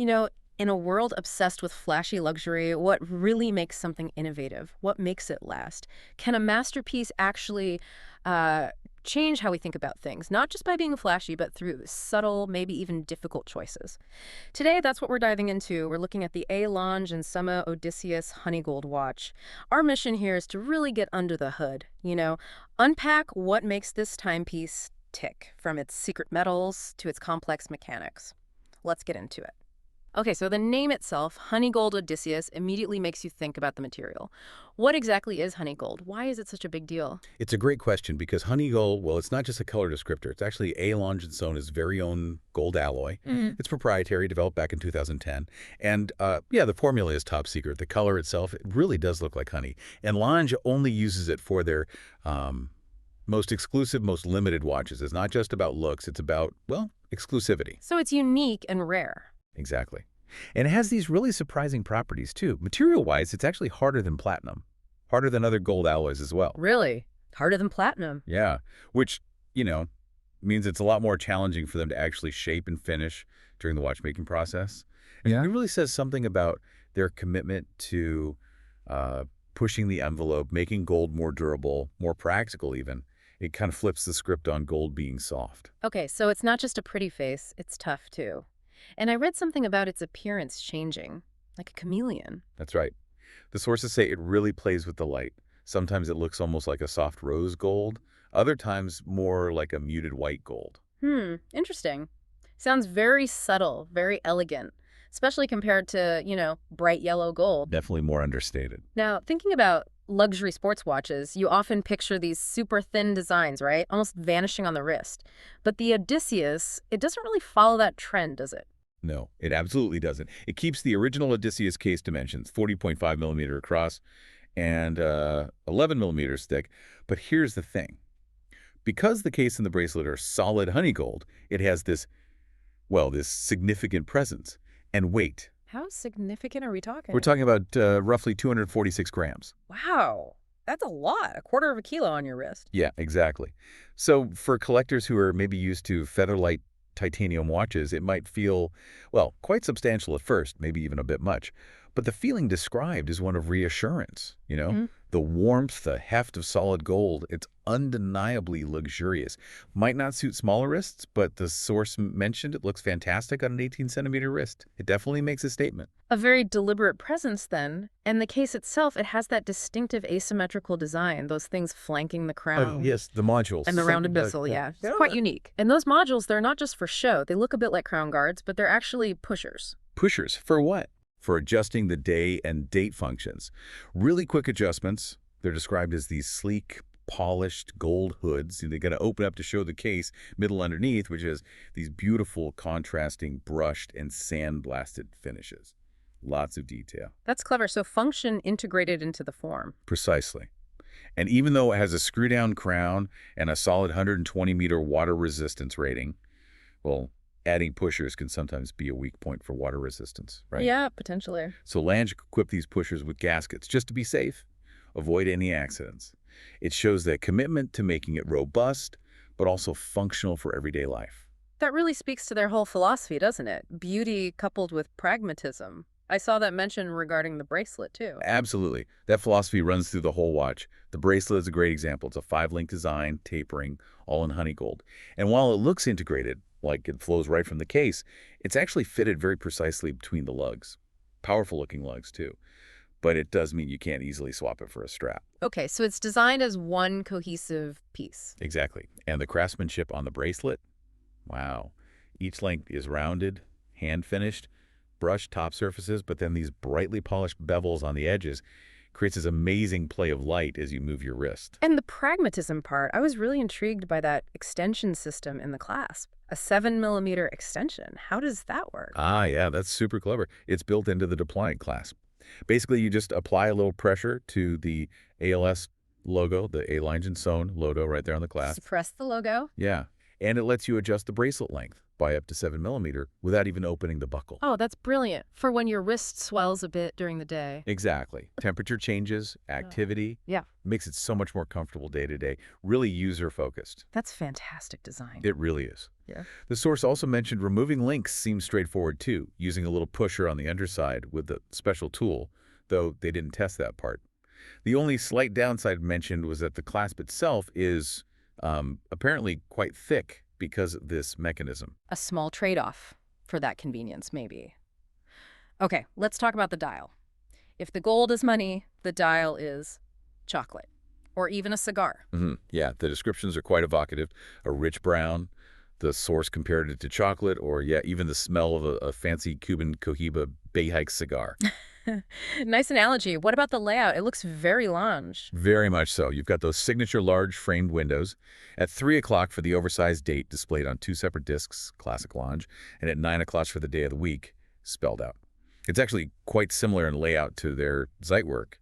You know, in a world obsessed with flashy luxury, what really makes something innovative? What makes it last? Can a masterpiece actually uh, change how we think about things, not just by being flashy, but through subtle, maybe even difficult choices? Today, that's what we're diving into. We're looking at the Lange and Söhne Odysseus Honeygold watch. Our mission here is to really get under the hood, unpack what makes this timepiece tick, from its secret metals to its complex mechanics. Let's get into it. Okay, so the name itself, Honeygold Odysseus, immediately makes you think about the material. What exactly is honeygold? Why is it such a big deal? It's a great question because honey gold, well, it's not just a color descriptor. It's actually A. Lange& Söhne's very own gold alloy. It's proprietary, developed back in 2010. And yeah, the formula is top secret. The color itself, it really does look like honey. And Lange only uses it for their most exclusive, most limited watches. It's not just about looks. It's about, well, exclusivity. So it's unique and rare. Exactly. And it has these really surprising properties, too. Material-wise, it's actually harder than platinum, harder than other gold alloys as well. Really? Harder than platinum. Yeah, which, means it's a lot more challenging for them to actually shape and finish during the watchmaking process. And Yeah. it really says something about their commitment to pushing the envelope, making gold more durable, more practical even. It kind of flips the script on gold being soft. Okay, so it's not just a pretty face, it's tough too. And I read something about its appearance changing, like a chameleon. That's right. The sources say it really plays with the light. Sometimes it looks almost like a soft rose gold, other times more like a muted white gold. Interesting. Sounds very subtle, very elegant, especially compared to, bright yellow gold. Definitely more understated. Now, thinking about luxury sports watches, you often picture these super thin designs, right? Almost vanishing on the wrist. But the Odysseus, it doesn't really follow that trend, does it? No, it absolutely doesn't. It keeps the original Odysseus case dimensions, 40.5 millimeter across and 11 millimeters thick. But here's the thing. Because the case and the bracelet are solid honey gold, it has this, well, this significant presence and weight. How significant are we talking? We're talking about roughly 246 grams. Wow, that's a lot. A quarter of a kilo on your wrist. Yeah, exactly. So for collectors who are maybe used to featherlight titanium watches, it might feel, well, quite substantial at first, maybe even a bit much. But the feeling described is one of reassurance, The warmth, the heft of solid gold, it's undeniably luxurious. Might not suit smaller wrists, but the source mentioned it looks fantastic on an 18-centimeter wrist. It definitely makes a statement. A very deliberate presence, then. And the case itself, it has that distinctive asymmetrical design, those things flanking the crown. Yes, the modules. And the rounded bezel, yeah. It's quite unique. And those modules, they're not just for show. They look a bit like crown guards, but they're actually pushers. Pushers, for what? For adjusting the day and date functions. Really quick adjustments. They're described as these sleek, polished gold hoods. They're going to open up to show the case, middle underneath, which is these beautiful contrasting brushed and sandblasted finishes. Lots of detail. That's clever. So function integrated into the form. Precisely. And even though it has a screw-down crown and a solid 120-meter water resistance rating, well, adding pushers can sometimes be a weak point for water resistance, right? Yeah, potentially. So Lange equipped these pushers with gaskets just to be safe, avoid any accidents. It shows their commitment to making it robust, but also functional for everyday life. That really speaks to their whole philosophy, doesn't it? Beauty coupled with pragmatism. I saw that mentioned regarding the bracelet, too. Absolutely. That philosophy runs through the whole watch. The bracelet is a great example. It's a 5-link design, tapering, all in honey gold. And while it looks integrated, like it flows right from the case, it's actually fitted very precisely between the lugs. Powerful-looking lugs, too. But it does mean you can't easily swap it for a strap. Okay, so it's designed as one cohesive piece. Exactly. And the craftsmanship on the bracelet? Wow. Each link is rounded, hand-finished, brushed top surfaces, but then these brightly polished bevels on the edges creates this amazing play of light as you move your wrist. And the pragmatism part, I was really intrigued by that extension system in the clasp. A 7-millimeter extension. How does that work? Ah, yeah, that's super clever. It's built into the deploying clasp. Basically, you just apply a little pressure to the ALS logo, the Lange& Söhne logo right there on the clasp. Suppress the logo. Yeah, and it lets you adjust the bracelet length by up to 7 millimeter without even opening the buckle. Oh, that's brilliant. For when your wrist swells a bit during the day. Exactly. Temperature changes, activity. Yeah. Makes it so much more comfortable day to day. Really user-focused. That's fantastic design. It really is. Yeah. The source also mentioned removing links seems straightforward too, using a little pusher on the underside with a special tool, though they didn't test that part. The only slight downside mentioned was that the clasp itself is apparently quite thick because of this mechanism. A small trade-off for that convenience, maybe. Okay, let's talk about the dial. If the gold is money, the dial is chocolate, or even a cigar. Yeah, the descriptions are quite evocative. A rich brown, the source compared it to chocolate, or yeah, even the smell of a fancy Cuban Cohiba Bay Hike cigar. Nice analogy. What about the layout? It looks very Lange. Very much so. You've got those signature large framed windows. At 3 o'clock for the oversized date displayed on 2 separate discs, classic Lange, and at 9 o'clock for the day of the week, spelled out. It's actually quite similar in layout to their Zeitwerk,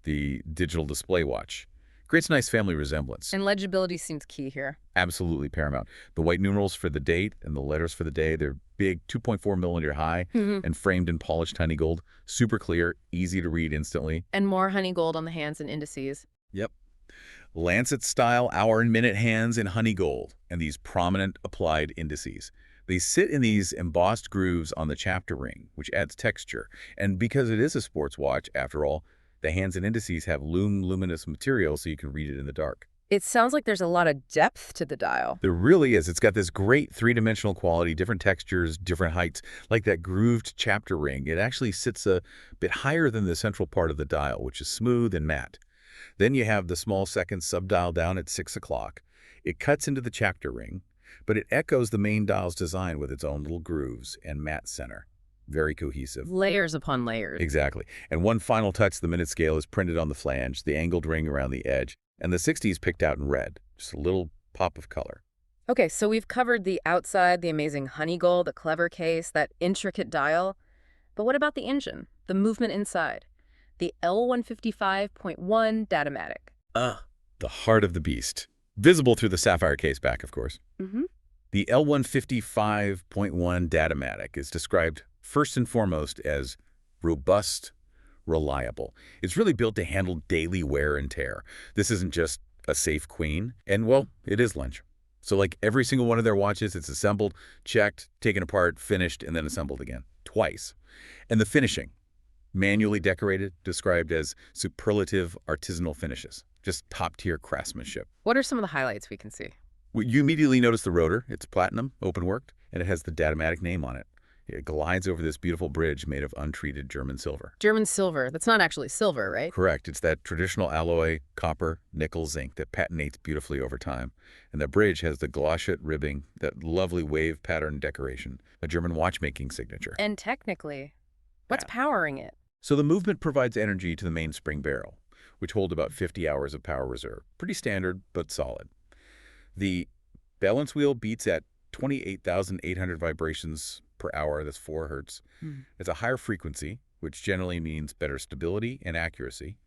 the digital display watch. Creates a nice family resemblance. And legibility seems key here. Absolutely paramount. The white numerals for the date and the letters for the day, they're big, 2.4 millimeter high, and framed in polished honeygold. Super clear, easy to read instantly. And more honeygold on the hands and indices. Yep. Lancet-style hour and minute hands in honeygold, and these prominent applied indices. They sit in these embossed grooves on the chapter ring, which adds texture. And because it is a sports watch, after all, the hands and indices have luminous material so you can read it in the dark. It sounds like there's a lot of depth to the dial. There really is. It's got this great three-dimensional quality, different textures, different heights. Like that grooved chapter ring, it actually sits a bit higher than the central part of the dial, which is smooth and matte. Then you have the small second sub-dial down at 6 o'clock. It cuts into the chapter ring, but it echoes the main dial's design with its own little grooves and matte center. Very cohesive. Layers upon layers. Exactly. And one final touch, the minute scale is printed on the flange, the angled ring around the edge, and the 60s picked out in red. Just a little pop of color. Okay, so we've covered the outside, the amazing honeygold, the clever case, that intricate dial. But what about the engine, the movement inside? The L155.1 Datamatic. The heart of the beast. Visible through the sapphire case back, of course. The L155.1 Datamatic is described first and foremost as robust, reliable. It's really built to handle daily wear and tear. This isn't just a safe queen, and well, it is Lange. So like every single one of their watches, it's assembled, checked, taken apart, finished, and then assembled again, twice. And the finishing, manually decorated, described as superlative artisanal finishes, just top-tier craftsmanship. What are some of the highlights we can see? You immediately notice the rotor. It's platinum, open-worked, and it has the Datamatic name on it. It glides over this beautiful bridge made of untreated German silver. German silver. That's not actually silver, right? Correct. It's that traditional alloy, copper, nickel, zinc that patinates beautifully over time. And the bridge has the glossite ribbing, that lovely wave pattern decoration, a German watchmaking signature. And technically, what's powering it? So the movement provides energy to the mainspring barrel, which hold about 50 hours of power reserve. Pretty standard, but solid. The balance wheel beats at 28,800 vibrations per hour. That's 4 hertz. It's a higher frequency, which generally means better stability and accuracy.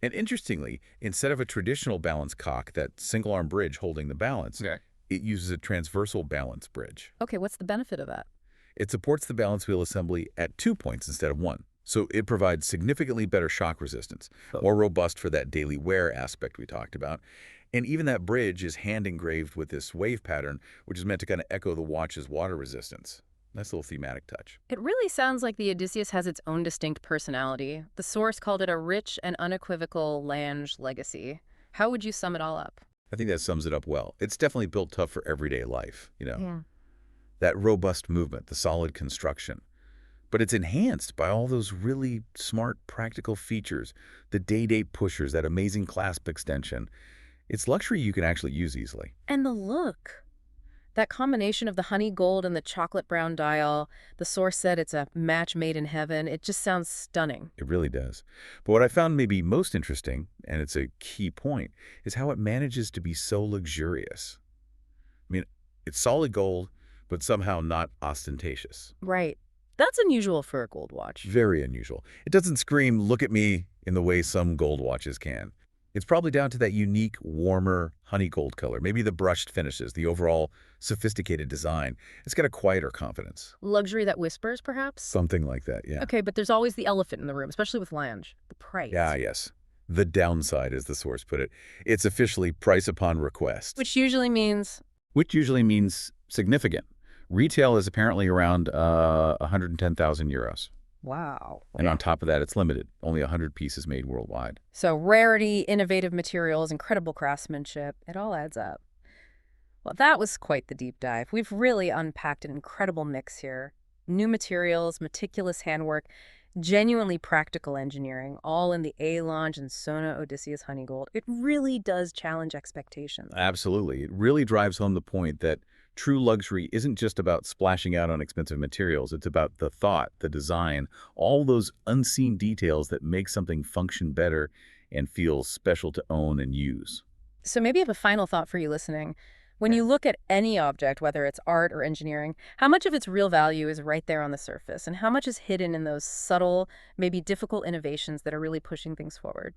And interestingly, instead of a traditional balance cock, that single-arm bridge holding the balance, it uses a transversal balance bridge. Okay, what's the benefit of that? It supports the balance wheel assembly at 2 points instead of 1. So it provides significantly better shock resistance, more robust for that daily wear aspect we talked about. And even that bridge is hand-engraved with this wave pattern, which is meant to kind of echo the watch's water resistance. Nice little thematic touch. It really sounds like the Odysseus has its own distinct personality. The source called it a rich and unequivocal Lange legacy. How would you sum it all up? I think that sums it up well. It's definitely built tough for everyday life, That robust movement, the solid construction. But it's enhanced by all those really smart, practical features, the day-date pushers, that amazing clasp extension. It's luxury you can actually use easily. And the look. That combination of the honey gold and the chocolate brown dial, the source said it's a match made in heaven. It just sounds stunning. It really does. But what I found maybe most interesting, and it's a key point, is how it manages to be so luxurious. I mean, it's solid gold, but somehow not ostentatious. Right. That's unusual for a gold watch. Very unusual. It doesn't scream, look at me, in the way some gold watches can. It's probably down to that unique, warmer honey gold color, maybe the brushed finishes, the overall sophisticated design. It's got a quieter confidence. Luxury that whispers, perhaps? Something like that, yeah. Okay, but there's always the elephant in the room, especially with Lange. The price. Yeah, yes. The downside, as the source put it. It's officially price upon request. Which usually means... Which usually means significant. Retail is apparently around 110,000 euros. Wow. And on top of that, it's limited. Only 100 pieces made worldwide. So rarity, innovative materials, incredible craftsmanship, it all adds up. Well, that was quite the deep dive. We've really unpacked an incredible mix here. New materials, meticulous handwork, genuinely practical engineering, all in the Lange and Söhne Odysseus Honeygold. It really does challenge expectations. Absolutely. It really drives home the point that true luxury isn't just about splashing out on expensive materials. It's about the thought, the design, all those unseen details that make something function better and feel special to own and use. So maybe I have a final thought for you listening. When you look at any object, whether it's art or engineering, how much of its real value is right there on the surface, and how much is hidden in those subtle, maybe difficult innovations that are really pushing things forward?